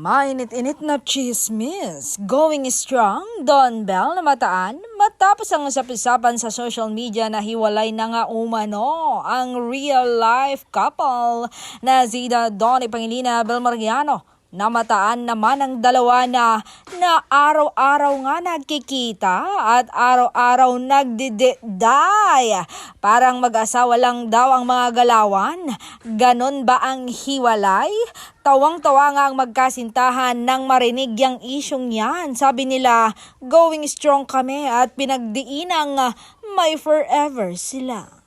Mainit-init na chismis. Going strong, Don Bell namataan matapos ang usap-usapan sa social media na hiwalay na nga umano ang real-life couple na Zida Donnie Pangilinan Bel Mariano. Namataan naman ang dalawa na araw-araw nga nagkikita at araw-araw nagdididay. Parang mag-asawa lang daw ang mga galawan. Ganon ba ang hiwalay? Tawang-tawa nga ang magkasintahan nang marinig yang isyong yan. Sabi nila, going strong kami at pinagdiinang may forever sila.